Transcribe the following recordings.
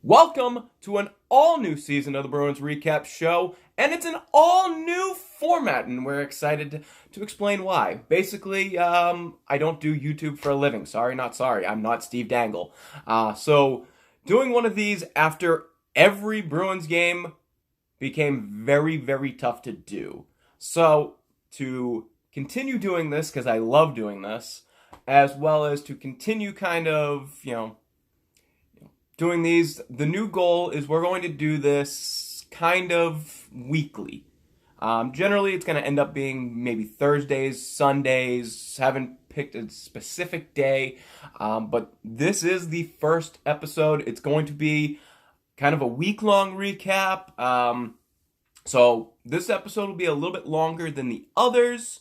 Welcome to an all-new season of the Bruins Recap Show, and it's an all-new format, and we're excited to explain why. Basically, I don't do YouTube for a living. Sorry, not sorry. I'm not Steve Dangle. So doing one of these after every Bruins game became very, very tough to do. So to continue doing this, because I love doing this, as well as to continue kind of, doing these, the new goal is we're going to do this kind of weekly. Generally, it's going to end up being maybe Thursdays, Sundays, haven't picked a specific day, but this is the first episode. It's going to be kind of a week-long recap, so this episode will be a little bit longer than the others,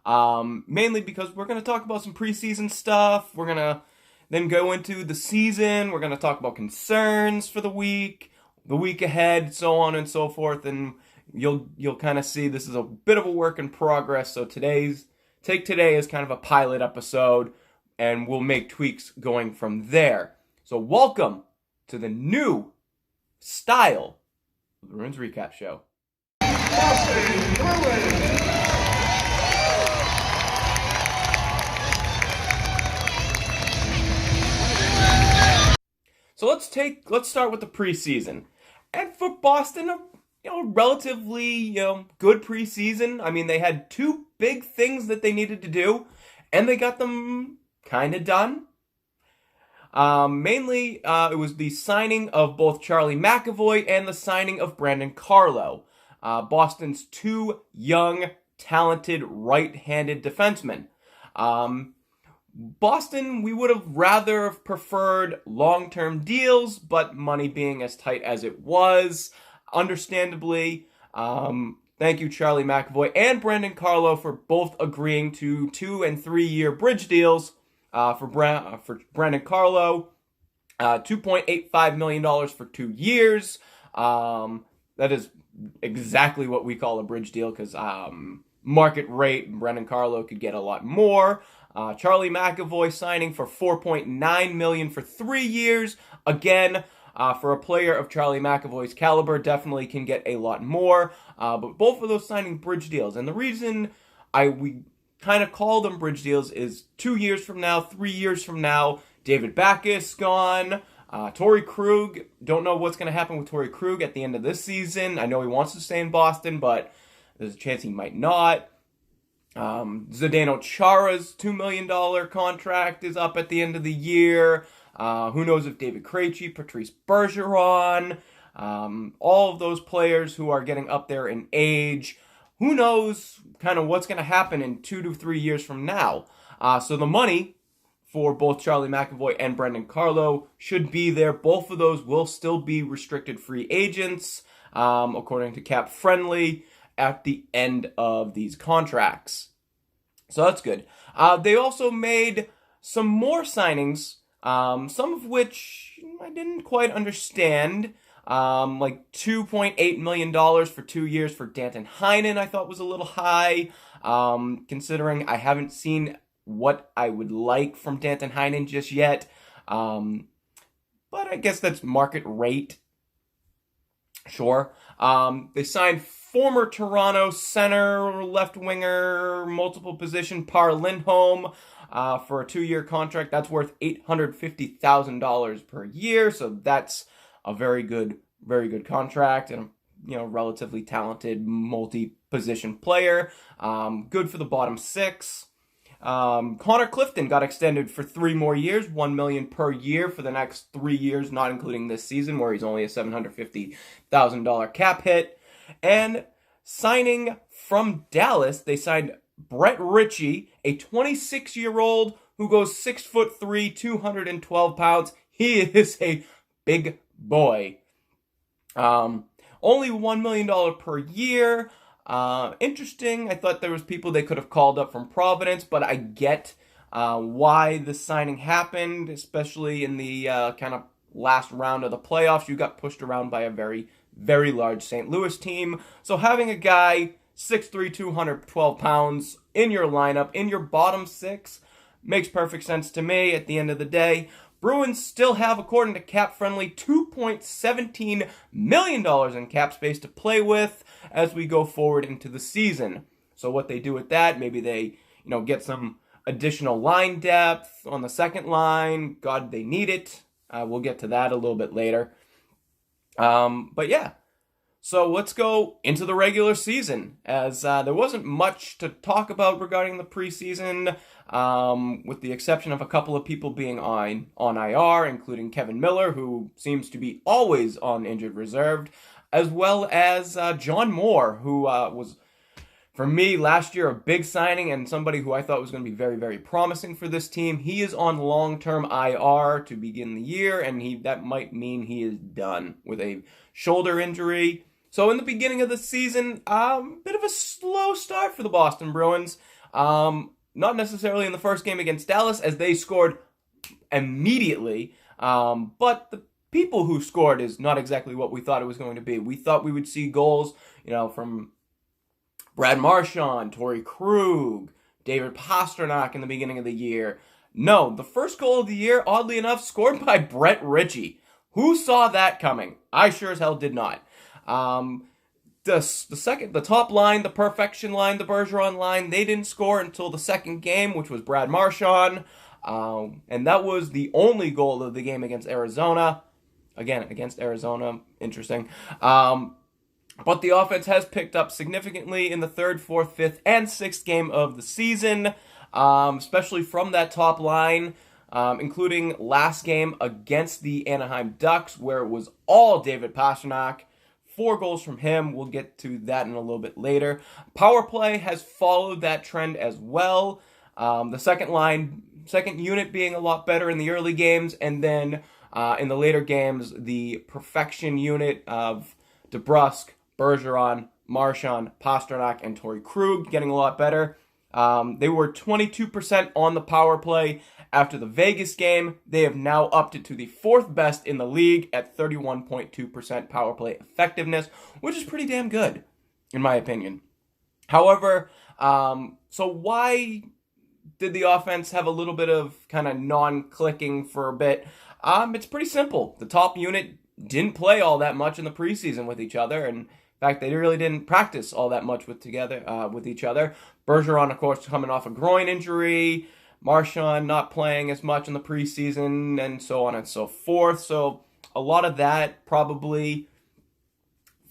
mainly because we're going to talk about some preseason stuff. We're going to then go into the season. We're going to talk about concerns for the week ahead, so on and so forth. And you'll kind of see this is a bit of a work in progress. So take today as kind of a pilot episode, and we'll make tweaks going from there. So welcome to the new style of the Bruins Recap Show. Boston Bruins. So let's start with the preseason. And for Boston, relatively, good preseason. I mean, they had two big things that they needed to do, and they got them kind of done. Mainly, it was the signing of both Charlie McAvoy and the signing of Brandon Carlo, Boston's two young, talented, right-handed defensemen. Boston, we would have rather preferred long-term deals, but money being as tight as it was, understandably, thank you Charlie McAvoy and Brandon Carlo for both agreeing to 2 and 3 year bridge deals. For Brandon Carlo, $2.85 million for 2 years. That is exactly what we call a bridge deal, because market rate, Brandon Carlo could get a lot more. Charlie McAvoy signing for $4.9 million for 3 years. Again, for a player of Charlie McAvoy's caliber, definitely can get a lot more. But both of those signing bridge deals. And the reason we kind of call them bridge deals is 2 years from now, 3 years from now, David Backes gone. Torrey Krug, don't know what's going to happen with Torrey Krug at the end of this season. I know he wants to stay in Boston, but there's a chance he might not. Zdeno Chara's $2 million contract is up at the end of the year. Who knows if David Krejci, Patrice Bergeron, all of those players who are getting up there in age, who knows kind of what's going to happen in 2 to 3 years from now. So the money for both Charlie McAvoy and Brandon Carlo should be there. Both of those will still be restricted free agents, according to Cap Friendly, at the end of these contracts. So that's good. They also made some more signings, some of which I didn't quite understand. Like $2.8 million for 2 years for Danton Heinen, I thought was a little high, considering I haven't seen what I would like from Danton Heinen just yet. But I guess that's market rate. Sure. They signed former Toronto center, left winger, multiple position Par Lindholm for a 2-year contract. That's worth $850,000 per year. So that's a very good contract, and relatively talented multi-position player. Good for the bottom six. Connor Clifton got extended for 3 more years, $1 million per year for the next 3 years, not including this season where he's only a $750,000 cap hit. And signing from Dallas, they signed Brett Ritchie, a 26-year-old who goes 6'3", 212 pounds. He is a big boy. Only $1 million per year. Interesting. I thought there was people they could have called up from Providence, but I get why the signing happened, especially in the kind of last round of the playoffs. You got pushed around by a very, very large St. Louis team. So having a guy 6'3", 212 pounds in your lineup, in your bottom six, makes perfect sense to me at the end of the day. Bruins still have, according to Cap Friendly, $2 $2.17 million in cap space to play with as we go forward into the season. So what they do with that, maybe they, get some additional line depth on the second line. God, they need it. We'll get to that a little bit later. But yeah. So let's go into the regular season, as there wasn't much to talk about regarding the preseason, with the exception of a couple of people being on IR, including Kevin Miller, who seems to be always on injured reserve, as well as John Moore, who was, for me, last year a big signing and somebody who I thought was going to be very, very promising for this team. He is on long-term IR to begin the year, and that might mean he is done with a shoulder injury. So in the beginning of the season, bit of a slow start for the Boston Bruins. Not necessarily in the first game against Dallas, as they scored immediately. But the people who scored is not exactly what we thought it was going to be. We thought we would see goals, from Brad Marchand, Torrey Krug, David Pastrnak in the beginning of the year. No, the first goal of the year, oddly enough, scored by Brett Ritchie. Who saw that coming? I sure as hell did not. The top line, the Perfection line, the Bergeron line, they didn't score until the second game, which was Brad Marchand. And that was the only goal of the game against Arizona. Again, against Arizona. Interesting. But the offense has picked up significantly in the third, fourth, fifth, and sixth game of the season, especially from that top line, including last game against the Anaheim Ducks, where it was all David Pastrnak. 4 goals from him. We'll get to that in a little bit later. Power play has followed that trend as well. The second unit being a lot better in the early games, and then in the later games, the Perfection unit of DeBrusk, Bergeron, Marchand, Pastrnak, and Torrey Krug getting a lot better. They were 22% on the power play after the Vegas game. They have now upped it to the 4th best in the league at 31.2% power play effectiveness, which is pretty damn good, in my opinion. However, so why did the offense have a little bit of kind of non-clicking for a bit? It's pretty simple. The top unit didn't play all that much in the preseason with each other, and in fact, they really didn't practice all that much with each other. Bergeron, of course, coming off a groin injury. Marchand not playing as much in the preseason, and so on and so forth. So a lot of that probably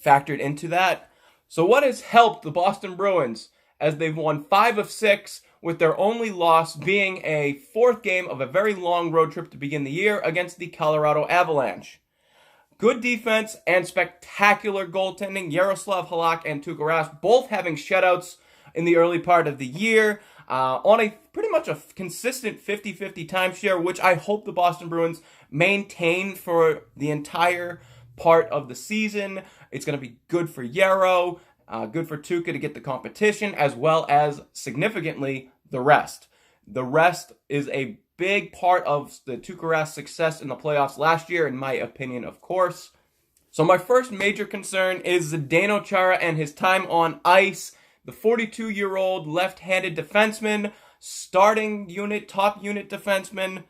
factored into that. So what has helped the Boston Bruins, as they've won 5 of 6, with their only loss being a 4th game of a very long road trip to begin the year against the Colorado Avalanche? Good defense and spectacular goaltending. Yaroslav Halak and Tuukka Rask both having shutouts in the early part of the year, on a pretty much a consistent 50-50 timeshare, which I hope the Boston Bruins maintain for the entire part of the season. It's going to be good for Yarrow, good for Tuukka to get the competition, as well as, significantly, the rest. The rest is a big part of the Tuukka Rask's success in the playoffs last year, in my opinion, of course. So my first major concern is Zdeno Chara and his time on ice. The 42-year-old left-handed defenseman, starting unit, top unit defenseman.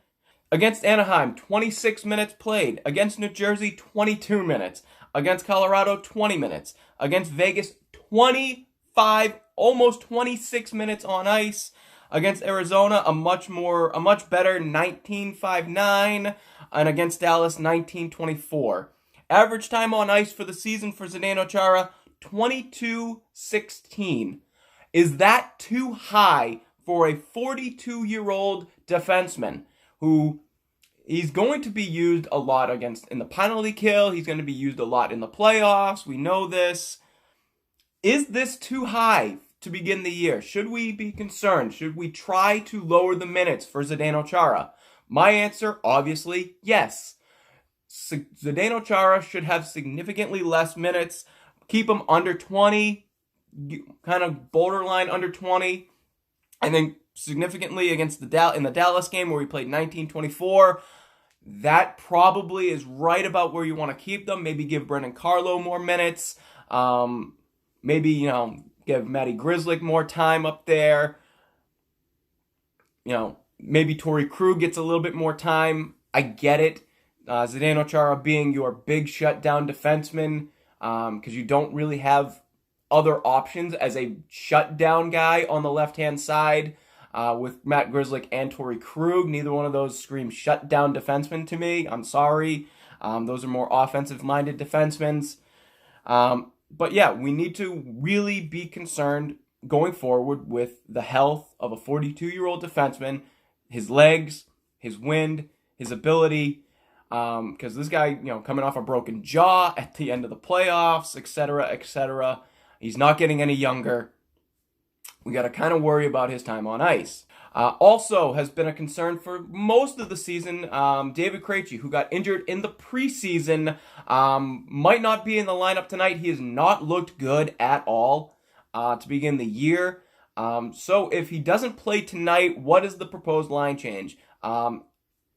Against Anaheim, 26 minutes played. Against New Jersey, 22 minutes. Against Colorado, 20 minutes. Against Vegas, 25, almost 26 minutes on ice. Against Arizona, a much better 19.59. And against Dallas, 19.24. Average time on ice for the season for Zdeno Chara, 22-16. Is that too high for a 42-year-old defenseman who he's going to be used a lot in the penalty kill? He's going to be used a lot in the playoffs. We know this. Is this too high to begin the year? Should we be concerned? Should we try to lower the minutes for Zdeno Chara? My answer, obviously, yes. Zdeno Chara should have significantly less minutes. Keep him under 20, kind of borderline under 20. And then significantly in the Dallas game where we played 19-24, that probably is right about where you want to keep them. Maybe give Brendan Carlo more minutes. Maybe, give Matty Grzelcyk more time up there. Maybe Torrey Krug gets a little bit more time. I get it. Zdeno Chara being your big shutdown defenseman, because you don't really have other options as a shutdown guy on the left-hand side with Matt Grzelcyk and Torrey Krug. Neither one of those scream shutdown defensemen to me. I'm sorry. Those are more offensive-minded defensemen. But yeah, we need to really be concerned going forward with the health of a 42-year-old defenseman, his legs, his wind, his ability, because this guy, coming off a broken jaw at the end of the playoffs, etc., etc., he's not getting any younger. We got to kind of worry about his time on ice. Also has been a concern for most of the season, David Krejci, who got injured in the preseason, might not be in the lineup tonight. He has not looked good at all to begin the year. So if he doesn't play tonight, what is the proposed line change? The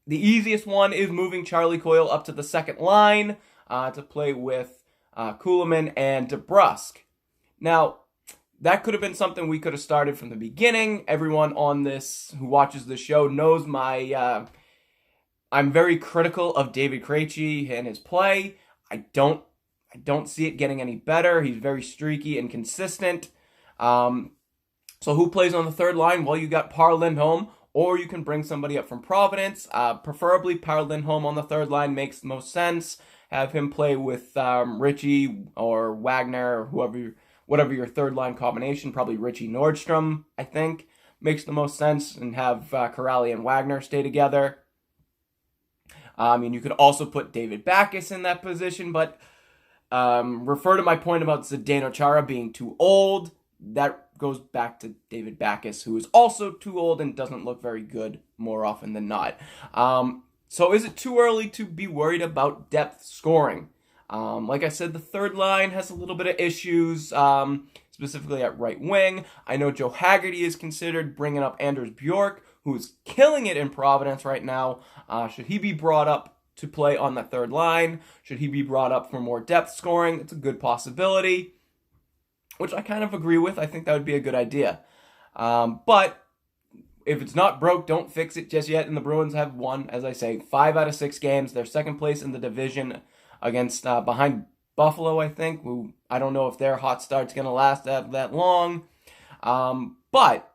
easiest one is moving Charlie Coyle up to the second line to play with Kuhlman and DeBrusk. Now, that could have been something we could have started from the beginning. Everyone on this who watches the show knows I'm very critical of David Krejci and his play. I don't see it getting any better. He's very streaky and consistent. So who plays on the third line? Well, you got Par Lindholm, or you can bring somebody up from Providence. Preferably Par Lindholm on the third line makes the most sense. Have him play with Richie or Wagner or whatever your third line combination, probably Richie Nordstrom, I think, makes the most sense, and have Corrali and Wagner stay together. You could also put David Backes in that position, but refer to my point about Zdeno Chara being too old. That goes back to David Backes, who is also too old and doesn't look very good more often than not. So is it too early to be worried about depth scoring? Like I said, the third line has a little bit of issues, specifically at right wing. I know Joe Haggerty is considered bringing up Anders Bjork, who is killing it in Providence right now. Should he be brought up to play on the third line? Should he be brought up for more depth scoring? It's a good possibility, which I kind of agree with. I think that would be a good idea. But if it's not broke, don't fix it just yet. And the Bruins have won, as I say, 5 out of 6 games. They're second place in the division against behind Buffalo, I think, who I don't know if their hot start's going to last that long. But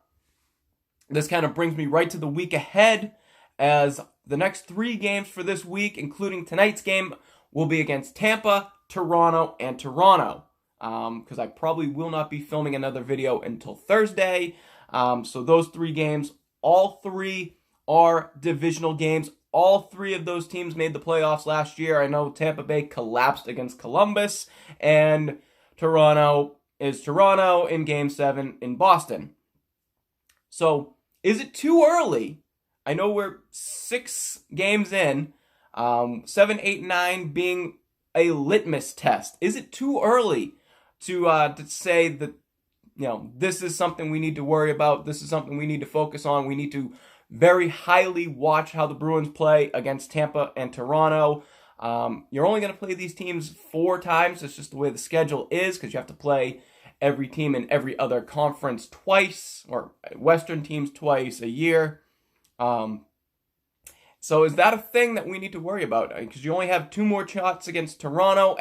this kind of brings me right to the week ahead, as the next 3 games for this week, including tonight's game, will be against Tampa, Toronto, and Toronto. Because I probably will not be filming another video until Thursday. So those 3 games, all 3 are divisional games. All 3 of those teams made the playoffs last year. I know Tampa Bay collapsed against Columbus, and Toronto is Toronto in Game 7 in Boston. So, is it too early? I know we're 6 games in, 7, 8, 9 being a litmus test. Is it too early to say that, this is something we need to worry about, this is something we need to focus on, we need to very highly watch how the Bruins play against Tampa and Toronto? You're only going to play these teams 4 times. It's just the way the schedule is, because you have to play every team in every other conference twice, or Western teams twice a year. So is that a thing that we need to worry about? Because you only have 2 more shots against Toronto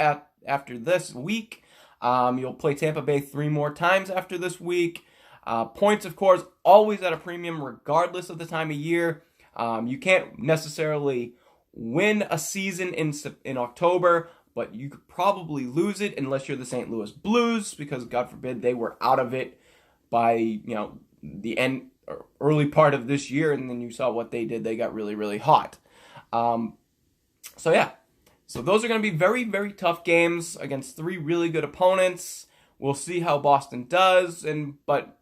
after this week. You'll play Tampa Bay 3 more times after this week. Points, of course, always at a premium regardless of the time of year. You can't necessarily win a season in October, but you could probably lose it unless you're the St. Louis Blues, because God forbid they were out of it by the end or early part of this year, and then you saw what they did. They got really, really hot. So those are going to be very, very tough games against 3 really good opponents. We'll see how Boston does, but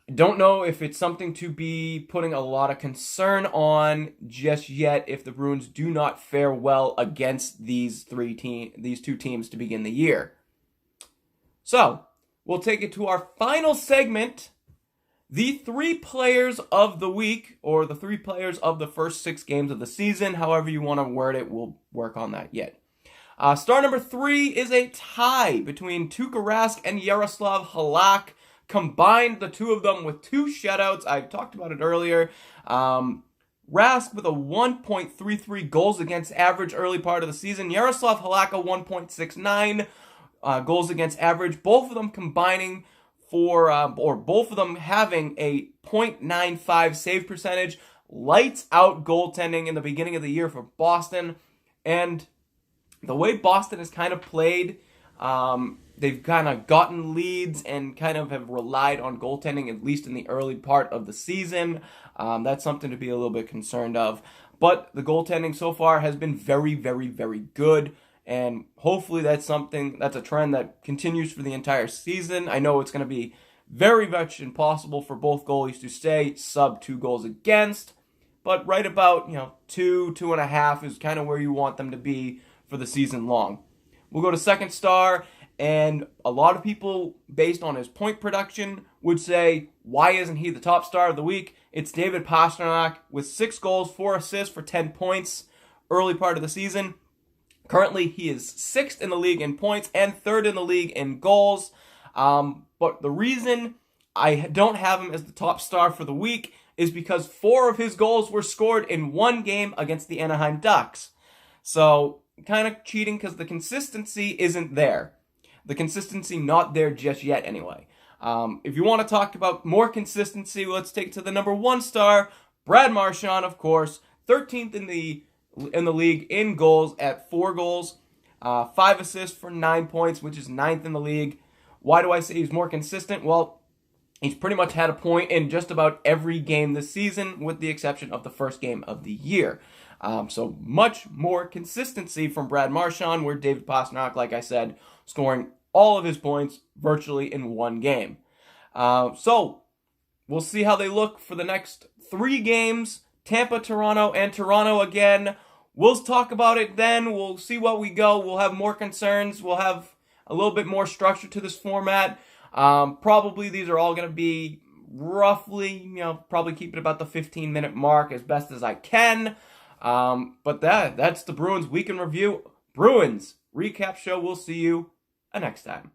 I don't know if it's something to be putting a lot of concern on just yet if the Bruins do not fare well against these 2 teams to begin the year. So, we'll take it to our final segment, the 3 players of the week, or the 3 players of the first 6 games of the season, however you want to word it. We'll work on that yet. Star number 3 is a tie between Tuukka Rask and Yaroslav Halak. Combined, the 2 of them with 2 shutouts. I talked about it earlier. Rask with a 1.33 goals against average early part of the season. Yaroslav Halak 1.69 goals against average. Both of them combining or both of them having a .95 save percentage. Lights out goaltending in the beginning of the year for Boston. And the way Boston has kind of played, they've kind of gotten leads and kind of have relied on goaltending, at least in the early part of the season. That's something to be a little bit concerned of. But the goaltending so far has been very, very, very good. And hopefully that's a trend that continues for the entire season. I know it's going to be very much impossible for both goalies to stay sub 2 goals against. But right about, 2.5 is kind of where you want them to be for the season long. We'll go to second star, and a lot of people, based on his point production, would say, why isn't he the top star of the week? It's David Pastrnak with 6 goals, 4 assists for 10 points early part of the season. Currently, he is 6th in the league in points and 3rd in the league in goals. But the reason I don't have him as the top star for the week is because 4 of his goals were scored in one game against the Anaheim Ducks. So, kind of cheating because the consistency isn't there. The consistency not there just yet anyway. If you want to talk about more consistency, let's take it to the number 1 star, Brad Marchand, of course, 13th in the league in goals at 4 goals, 5 assists for 9 points, which is 9th in the league. Why do I say he's more consistent? Well, he's pretty much had a point in just about every game this season, with the exception of the first game of the year. So much more consistency from Brad Marchand, where David Pastrnak, like I said, scoring all of his points virtually in one game. So we'll see how they look for the next 3 games. Tampa, Toronto, and Toronto again. We'll talk about it then. We'll see what we go. We'll have more concerns. We'll have a little bit more structure to this format. Probably these are all going to be roughly, probably keep it about the 15-minute mark as best as I can. But that's the Bruins Week in Review. Bruins Recap Show. We'll see you next time.